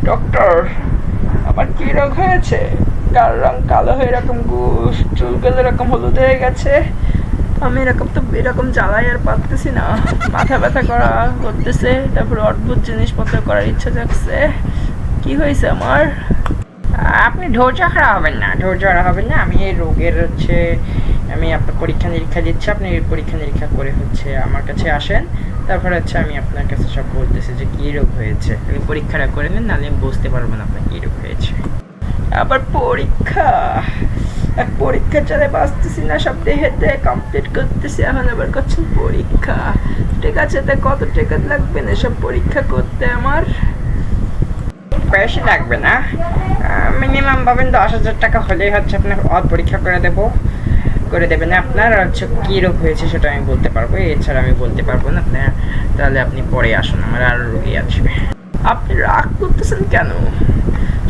Doctor, আমার কি রোগ হয়েছে? গার রং কালো হয়ে এরকম চুলগুলো এরকম হলুদ হয়ে গেছে। আমি এরকম জ্বালায় আর পারতেছি না। মাথা ব্যথা করতেছে, তারপর অদ্ভুত জিনিসপত্র করার ইচ্ছা জাগছে। কি হয়েছে আমার? আপনি ধৈর্য হারা হবেন না, আমি এই রোগের আমি আপনার পরীক্ষা নিরীক্ষা দিচ্ছি। আপনি পরীক্ষা নিরীক্ষা করে আমার কাছে আসেন। তারপরে আমি আপনার কাছে সব বলতেছি যে কি রোগ হয়েছে। আপনি পরীক্ষাটা করে নেন, নাহলে আমি বুঝতে পারবো না আপনার কি রোগ হয়েছে। আবার পরীক্ষা? পরীক্ষা চালে বাঁচতেছি না, সব দেহেতে কমপ্লিট করতেছি, এখন আবার করছেন পরীক্ষা। ঠিক আছে, তা কত টাকা লাগবে না সব পরীক্ষা করতে? আমার বেশি লাগবে না, মিনিমাম পাবেন 10,000 টাকা হলেই আপনার পরীক্ষা করে দেবেন। আপনার কি রোগ হয়েছে সেটা আমি বলতে পারবো, এছাড়া আমি বলতে পারবো না। আপনার তাহলে আপনি পরে আসুন, আমার আরো রোগী আছে। আপনি রাগ করতেছেন কেন?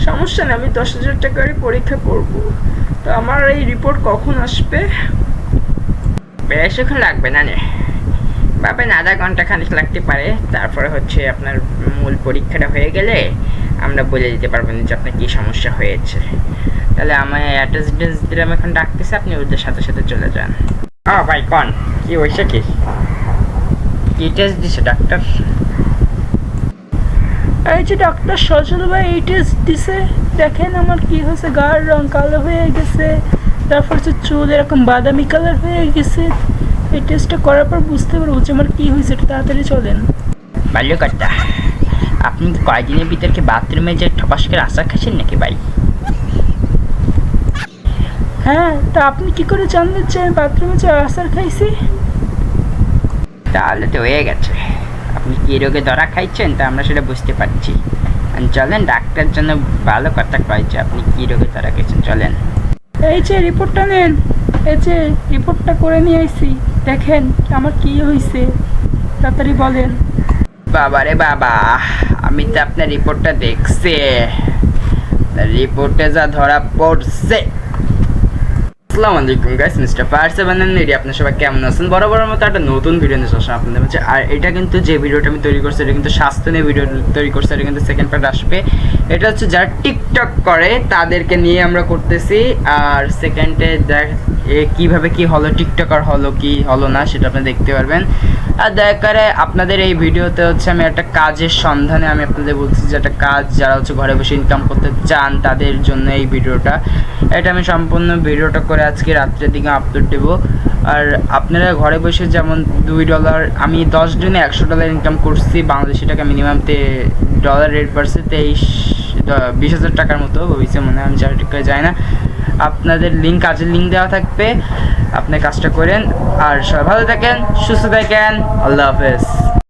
সমস্যা নেই, আমি 10,000 টাকারই পরীক্ষা করব। তো আমার এই রিপোর্ট কখন আসবে? বেশিক্ষণ লাগবে না, পাবেন আধা ঘন্টা খানিক লাগতে পারে। তারপরে আপনার মূল পরীক্ষাটা হয়ে গেলে আমরা বলে দিতে পারবেন যে আপনার কি সমস্যা হয়েছে। তাহলে আমার অ্যাটেন্ডেন্স দিলাম, এখন ডাকতেছে, আপনি ওদের সাথে সাথে চলে যান। ভাই কোন কি হয়েছে? কি টেস্ট দিছে ডাক্তার? এই যে ডাক্তার সজল ভাই এই টেস্ট দিছে, দেখেন আমার কি হয়েছে। গায়ের রং কালো হয়ে গেছে, তারপর চুল এরকম বাদামি কালার হয়ে গেছে। এই টেস্টটা করার পর বুঝতে পারবো যে আমার কি হয়েছে। তাড়াতাড়ি চলেন। বাল্যকর্তা, আপনি কয়েকদিনের ভিতর কি বাথরুমে যে ঠপাস করে আচার খাচ্ছেন নাকি ভাই? হ্যাঁ, তা আপনি কি করে জানলেন যে আমি বাথরুমে যে আচার খাইছি? তাহলে তো হয়ে গেছে, আপনি কি রোগে ধরা খাইছেন তা আমরা সেটা বুঝতে পারছি। চলেন, ডাক্তার জন্য ভালো কথা কয়েছে, আপনি কি রোগে ধরা খাইছেন। চলেন, এই যে রিপোর্টটা নেন, এই যে রিপোর্টটা করে নিয়ে আইছি, দেখেন আমার কি হয়েছে, তাড়াতাড়ি বলেন। বাবা রে বাবা, আমি তো আপনার রিপোর্টটা দেখছি, রিপোর্টে যা ধরা পড়ছে। আসসালামু আলাইকুম গাইস, মিস্টার ফায়ার7 এর আপনারা সবাই কেমন আছেন? বরাবরের মতো একটা নতুন ভিডিও নিয়ে আসলাম আপনাদের মাঝে। আর এটা কিন্তু যে ভিডিওটা আমি তৈরি করছি, এটা কিন্তু স্বাস্থ্য নিয়ে ভিডিও তৈরি করছি, এটা কিন্তু সেকেন্ড পার্ট আসবে। এটা যারা টিকটক করে তাদেরকে নিয়ে আমরা করতেছি। আর সেকেন্ডে কিভাবে কি হলো, টিকটকার হলো কি হলো না সেটা আপনি দেখতে পারবেন। আর দয়াকরে আপনাদের এই ভিডিওতে আমি একটা কাজের সন্ধানে আমি আপনাদের বলছি যে একটা কাজ, যারা ঘরে বসে ইনকাম করতে চান তাদের জন্য এই ভিডিওটা। এটা আমি সম্পূর্ণ ভিডিওটা করে আজকে রাত্রের দিকে আপলোড দেবো। আর আপনারা ঘরে বসে যেমন $2, আমি 10 দিনে $100 ইনকাম করছি বাংলাদেশি টাকা, মিনিমাম ডলার রেট বাড়ছে 20,000 টাকার মতো হয়েছে মনে হয়, আমি ঠিক করে যাই না। আপনাদের কাজের লিঙ্ক দেওয়া থাকবে, আপনি কাজটা করেন। আর সবাই ভালো থাকেন, সুস্থ থাকেন, আল্লাহ হাফেজ।